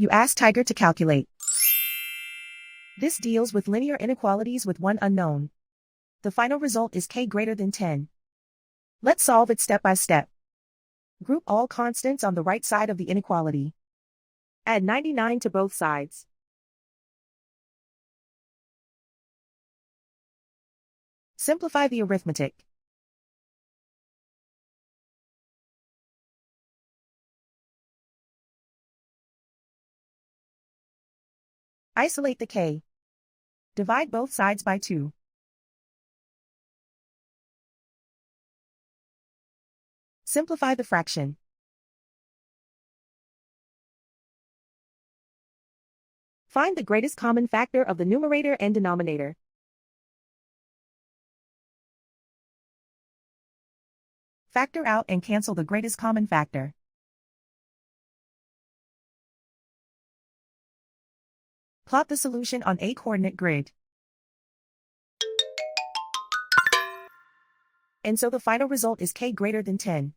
You ask Tiger to calculate. This deals with linear inequalities with one unknown. The final result is k greater than 10. Let's solve it step by step. Group all constants on the right side of the inequality. Add 99 to both sides. Simplify the arithmetic. Isolate the k. Divide both sides by 2. Simplify the fraction. Find the greatest common factor of the numerator and denominator. Factor out and cancel the greatest common factor. Plot the solution on a coordinate grid. And so the final result is k greater than 10.